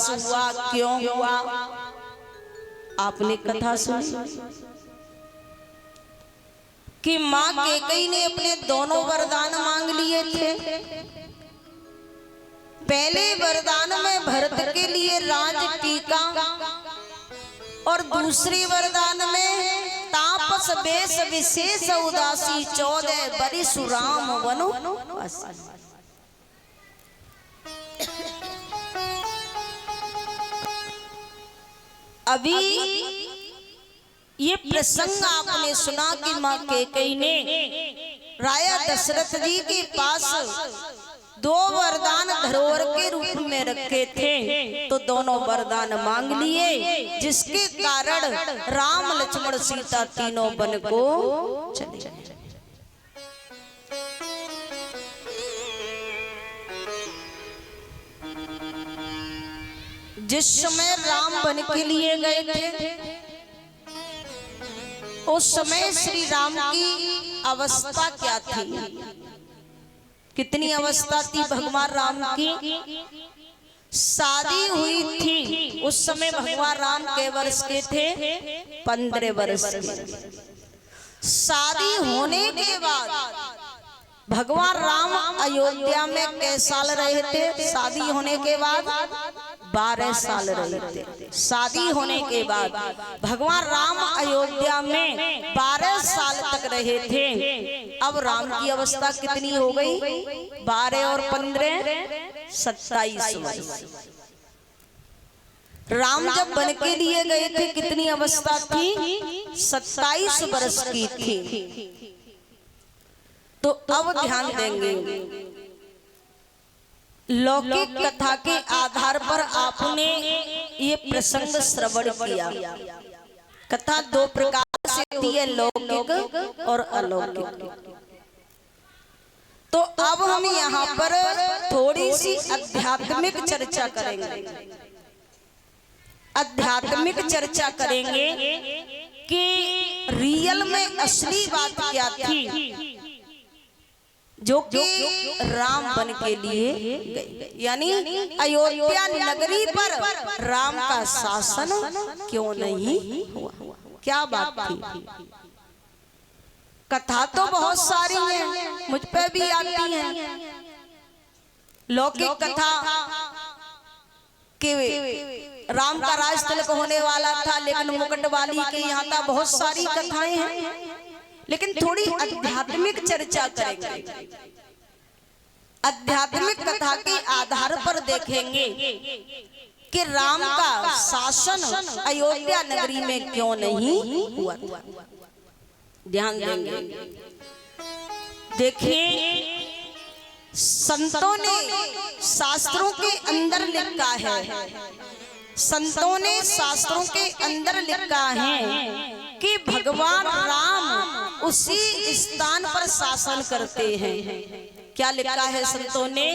वनवास हुआ, क्यों हुआ? आपने कथा सुनी कि माँ कैकेयी ने अपने दोनों वरदान मांग लिए थे। पहले वरदान में भरत के लिए राज टीका और दूसरी वरदान में तापस बेश विशेष उदासी 14 बरिस राम वनो। अभी ये प्रसंग आपने सुना कि माँ कैकेयी ने राजा दशरथ जी के पास 2 वरदान धरोहर के रूप में रखे थे, तो दोनों वरदान मांग लिए, जिसके कारण राम लक्ष्मण सीता तीनों वन को चले गए। जिस समय राम वन के लिए गए थे, उस समय श्री राम की अवस्था क्या थी? कितनी अवस्था थी भगवान राम की? शादी हुई थी। उस समय भगवान राम के वर्ष के थे 15 वर्ष के। शादी होने के बाद भगवान राम अयोध्या में कै साल रहे थे? शादी होने के बाद 12 साल रहे थे। शादी होने के बाद भगवान राम अयोध्या में 12 साल तक रहे थे। अब राम की अवस्था कितनी हो गई? 12 और 15 27 वर्ष। राम जब वन के लिए गए थे कितनी अवस्था थी? 27 वर्ष की थी। तो अब ध्यान देंगे, लौकिक कथा के आधार पर आपने ये प्रसंग श्रवण किया। कथा 2 प्रकार से होती है, लौकिक और अलौकिक। तो अब हम यहाँ पर थोड़ी सी आध्यात्मिक चर्चा करेंगे। आध्यात्मिक चर्चा करेंगे कि रियल में असली बात क्या थी जो कि राम वन के लिए गए, यानी अयोध्या नगरी पर राम का शासन क्यों नहीं हुआ? क्या बात थी? कथा तो बहुत सारी है, मुझ पे भी आती है। लौकिक कथा कि राम का राज तिलक होने वाला था, लेकिन मुकुट वाली के यहाँ था। बहुत सारी कथाएं हैं, लेकिन थोड़ी आध्यात्मिक चर्चा करेंगे। आध्यात्मिक कथा के आधार पर देखेंगे कि राम का शासन अयोध्या नगरी में क्यों नहीं हुआ। ध्यान देंगे। देखिए, संतों ने शास्त्रों के अंदर लिखा है, संतों ने शास्त्रों के अंदर लिखा है कि भगवान राम उसी स्थान पर शासन करते हैं। क्या लिखा है संतों ने?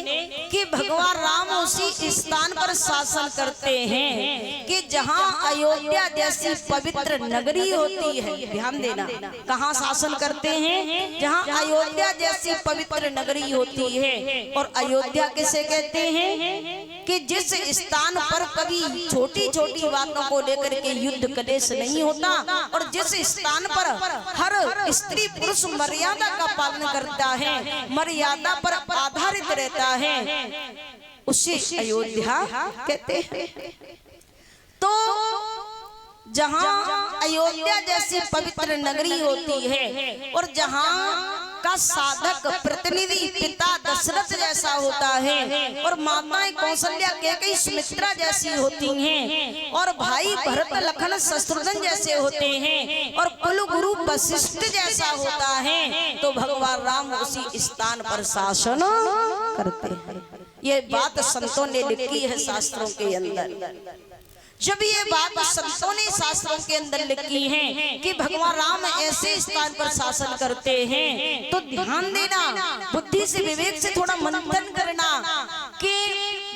कि भगवान राम उसी स्थान पर शासन करते हैं कि जहां अयोध्या जैसी पवित्र नगरी होती है। ध्यान देना, कहां शासन करते हैं? जहां अयोध्या जैसी पवित्र नगरी होती है। और अयोध्या किसे कहते हैं? कि जिस स्थान पर कभी छोटी छोटी बातों को लेकर के युद्ध कलेश नहीं होता, और जिस स्थान पर हर स्त्री पुरुष मर्यादा का पालन करता है, मर्यादा पर आधारित रहता है, उसे अयोध्या कहते हैं। तो जहां अयोध्या जैसी पवित्र नगरी होती है और जहां का साधक प्रतिनिधि पिता दशरथ जैसा होता है, और माताएं कौशल्या कैकेयी सुमित्रा जैसी होती हैं, और भाई भरत लखन शत्रुघ्न जैसे होते हैं, और कुल गुरु वशिष्ठ जैसा होता है, तो भगवान राम उसी स्थान पर शासन करते हैं। ये बात संतों ने लिखी है शास्त्रों के अंदर। जब ये बात संतों ने शास्त्रों के अंदर लिखी है कि भगवान राम ऐसे स्थान पर शासन करते हैं, तो ध्यान देना, बुद्धि से विवेक से थोड़ा मंथन करना कि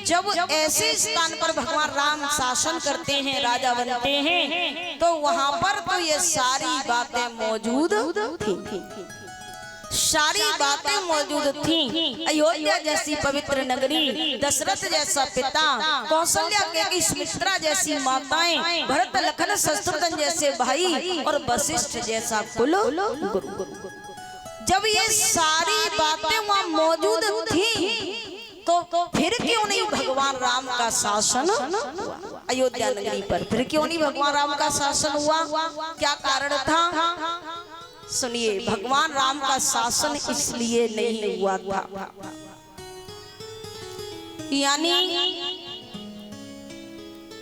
जब ऐसे स्थान पर भगवान राम शासन करते हैं, राजा बनते हैं, तो वहां पर तो ये सारी बातें मौजूद थी। सारी बातें मौजूद थीं। अयोध्या जैसी पवित्र नगरी, दशरथ जैसा पिता, कौशल्या के सुमित्रा जैसी माताएं, भरत लखन शत्रुघ्न जैसे भाई और वशिष्ठ जैसा कुल गुरु। जब ये सारी बातें वहां मौजूद थी तो फिर क्यों नहीं भगवान राम का शासन अयोध्या नगरी पर? फिर क्यों नहीं भगवान राम का शासन हुआ? क्या कारण था? सुनिए, भगवान राम का शासन इसलिए नहीं हुआ था, यानी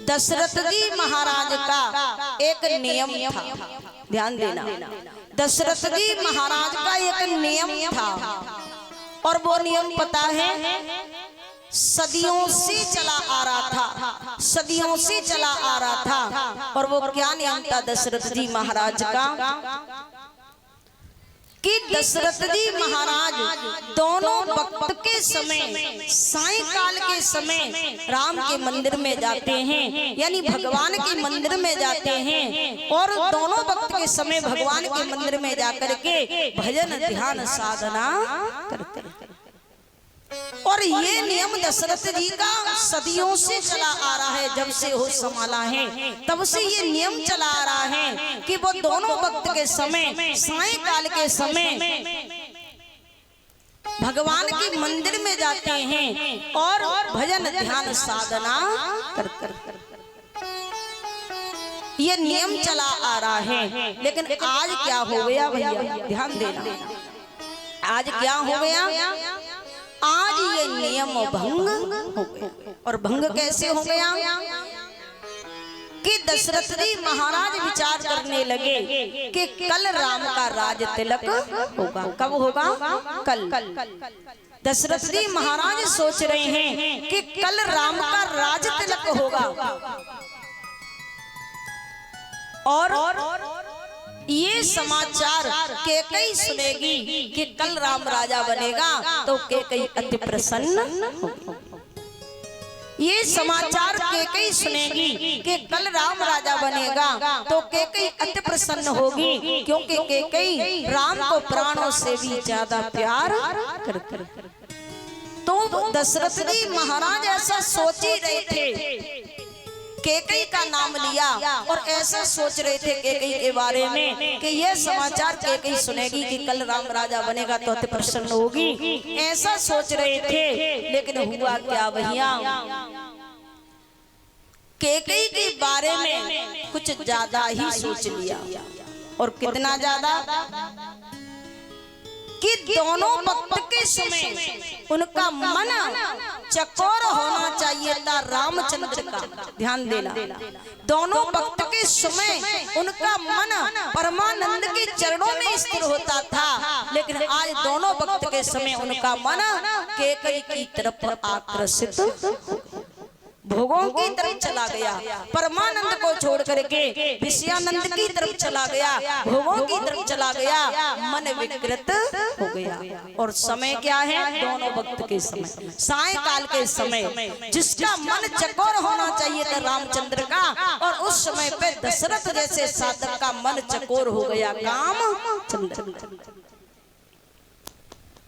दशरथ जी महाराज का एक नियम था। ध्यान देना, दशरथ जी महाराज का एक नियम था और वो नियम पता है, सदियों से चला आ रहा था, सदियों से चला आ रहा था। और वो क्या नियम था दशरथ जी महाराज का? कि दशरथ जी महाराज दोनों वक्त के समय, सायंकाल के समय राम के मंदिर में जाते हैं, यानी भगवान के मंदिर में जाते हैं और दोनों वक्त के समय भगवान के मंदिर में जाकर के भजन ध्यान साधना करते हैं। और ये नियम दशरथ जी का सदियों से चला आ रहा है। जब से होश संभाला है तब से ये नियम चला आ रहा है कि वो दोनों वक्त के समय, सायंकाल के समय भगवान के मंदिर में जाते हैं और भजन ध्यान साधना कर ये नियम चला आ रहा है। लेकिन आज क्या हो गया भैया, ध्यान देना, आज क्या हो गया? आज ये नियम भंग हो गया। और भंग कैसे हो गया? कि दशरथ जी महाराज विचार करने लगे कि कल राम का राज तिलक होगा। कब होगा? कल। दशरथ जी महाराज सोच रहे हैं कि कल राम का राज तिलक होगा और ये समाचार कैकेयी सुनेगी कि कल राम राजा बनेगा तो कैकेयी अति प्रसन्न होगी। ये समाचार कैकेयी सुनेगी कि कल राम राजा बनेगा तो कैकेयी अति प्रसन्न होगी, क्योंकि कैकेयी राम को प्राणों से भी ज्यादा प्यार करती है। तो दशरथ जी महाराज ऐसा सोच ही रहे थे, कैकेयी का नाम लिया और ऐसा सोच रहे थे कैकेयी के बारे में कि यह समाचार कैकेयी सुनेगी कि कल राम राजा बनेगा तो अति प्रसन्न होगी, ऐसा सोच रहे थे। लेकिन हुआ क्या भैया, कैकेयी के बारे में कुछ ज्यादा ही सोच लिया। और कितना ज्यादा कि दोनों वक्त के समय उनका मन चकोर होना चाहिए था रामचंद्र का। ध्यान देना, दोनों वक्त के समय उनका मन परमानंद के चरणों में स्थिर होता था, लेकिन आज दोनों वक्त के समय उनका मन कैकेयी की तरफ आकर्षित, भोगों की तरफ चला गया, परमानंद को छोड़ करके विषयानंद की तरफ चला गया, भोगों की तरफ चला गया, मन विकृत हो गया। और समय क्या है? दोनों वक्त के समय, सायंकाल के समय, जिसका मन चकोर होना चाहिए था रामचंद्र का, और उस समय पे दशरथ जैसे साधक का मन चकोर हो गया कामचंद्र।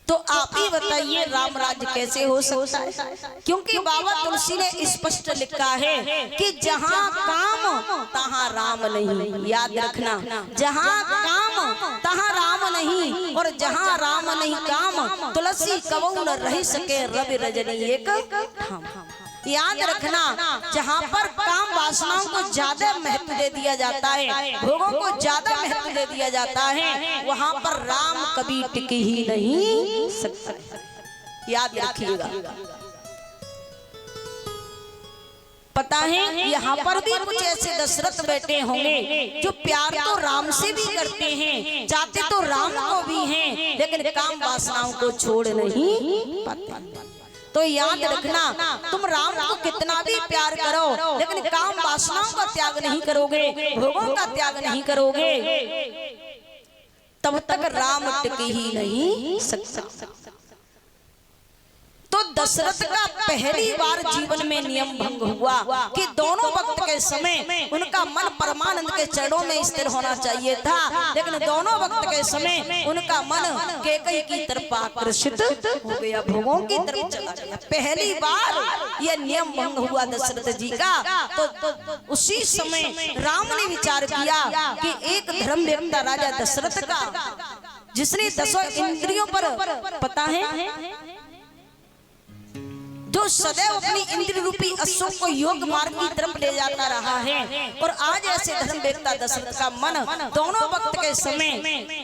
तो आप ही बताइए राम राज्य कैसे हो सकता है? क्योंकि बाबा तुलसी ने स्पष्ट लिखा है कि जहाँ काम तहाँ राम नहीं। याद रखना, जहाँ काम तहाँ राम नहीं, और जहाँ राम नहीं काम तुलसी कबहू न रह सके रवि रजनी एक ठाम। याद रखना, जहाँ पर काम वासनाओं को ज्यादा महत्व दे दिया जाता है, भोगों को ज्यादा महत्व दे दिया जाता है, वहाँ पर राम कभी टिक ही नहीं सकता। याद रखिएगा। पता है यहाँ पर भी कुछ ऐसे दशरथ बैठे होंगे जो प्यार तो राम से भी करते हैं, चाहते तो राम को भी हैं, लेकिन काम वासनाओं को छोड़ नहीं पाते। तो याद रखना, तुम राम को कितना भी प्यार करो, लेकिन काम वासनाओं का त्याग नहीं करोगे, भोगों का त्याग नहीं करोगे, तब तक राम टिक ही नहीं सकता। तो दशरथ का पहली बार जीवन में नियम भंग हुआ कि दोनों वक्त के के समय उनका मन परमानंद के चरणों में स्थिर होना चाहिए था, लेकिन दोनों वक्त के समय उनका मन कैकेयी की तरफ आकर्षित हो गया, भोगों की तरफ चला गया। पहली बार यह नियम भंग हुआ दशरथ जी का। तो उसी समय राम ने विचार किया कि एक धर्म व्यक्ता राजा दशरथ का, जिसने 10 इंद्रियों पर पता है, जो सदैव अपनी इंद्रिय रूपी अश्वों को योग मार्ग की तरफ ले जाता रहा है, और आज ऐसे धर्म व्यक्ता दशरथ का मन दोनों वक्त के समय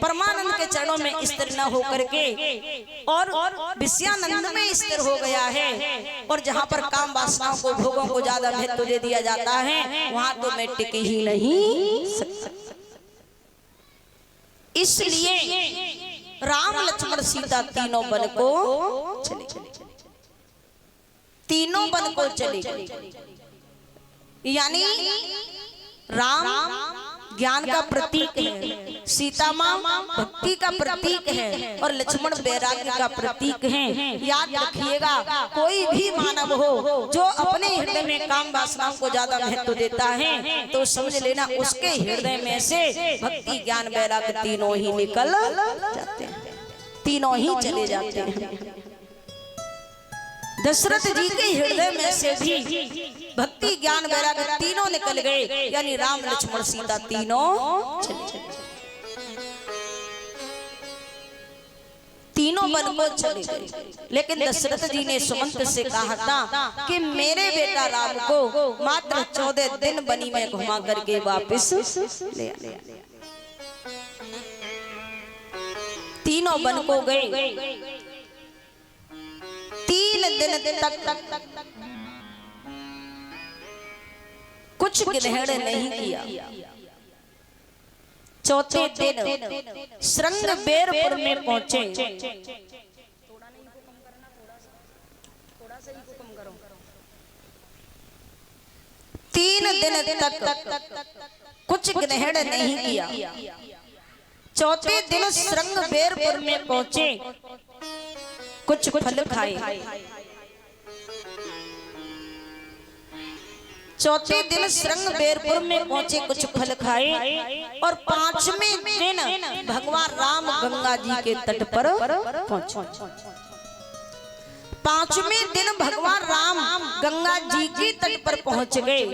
परमानंद के चरणों में स्थिर न होकर के और विषयानंद में स्थिर हो गया है। और जहाँ पर काम वासनाओं को, भोगों को ज्यादा महत्व दे दिया जाता है, वहां तो मैं टिक ही नहीं सकता। इसलिए राम लक्ष्मण सीता तीनों वन को चले, तीनों वन को चले। यानी राम ज्ञान का प्रतीक है, सीता माँ भक्ति का प्रतीक है, और लक्ष्मण वैराग्य का प्रतीक है। याद रखिएगा, कोई भी मानव हो जो अपने हृदय में काम वासनाओं को ज्यादा महत्व देता है, तो समझ लेना उसके हृदय में से भक्ति ज्ञान वैराग्य तीनों ही निकल जाते हैं, तीनों ही चले जाते हैं। दशरथ जी के हृदय में से भी भक्ति ज्ञान वैराग्य तीनों निकल गए, यानी राम लक्ष्मण सीता तीनों चले, तीनों वन को चले गए। लेकिन दशरथ जी ने सुमंत से कहा था कि मेरे बेटा राम को मात्र 14 दिन बनी में घुमा करके वापस ले आ। तीनों वन को गए, 3 दिन तक कुछ ग्रहण नहीं किया। चौथे दिन श्रृंगबेरपुर में पहुंचे। 3 दिन तक कुछ ग्रहण नहीं किया। चौथे दिन श्रृंगबेरपुर में पहुंचे, कुछ फल खाए। चौथे दिन श्रृंगबेरपुर में पहुंचे, कुछ फल खाए, और 5वें दिन भगवान राम गंगा जी के तट पर पहुंचे। 5वें दिन भगवान राम गंगा जी के तट पर पहुंच गए।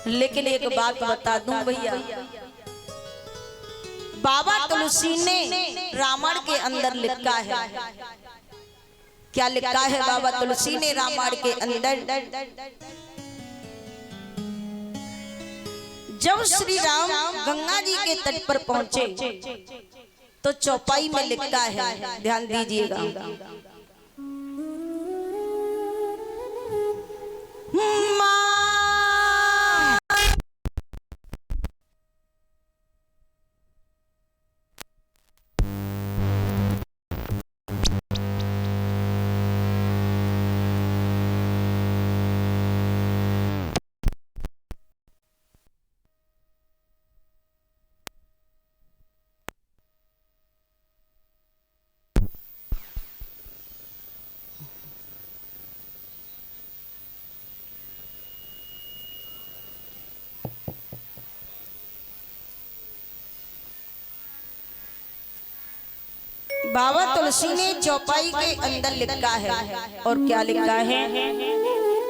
लेकिन एक बात बता दूं भैया, बाबा तुलसी ने रामायण के अंदर लिखा है, क्या लिखा है बाबा तुलसी ने रामायण के अंदर? जब श्री राम गंगा जी के तट पर पहुंचे तो चौपाई में लिखा है, ध्यान दीजिएगा, बाबा तुलसी ने चौपाई के अंदर लिखा है, और क्या लिखा है?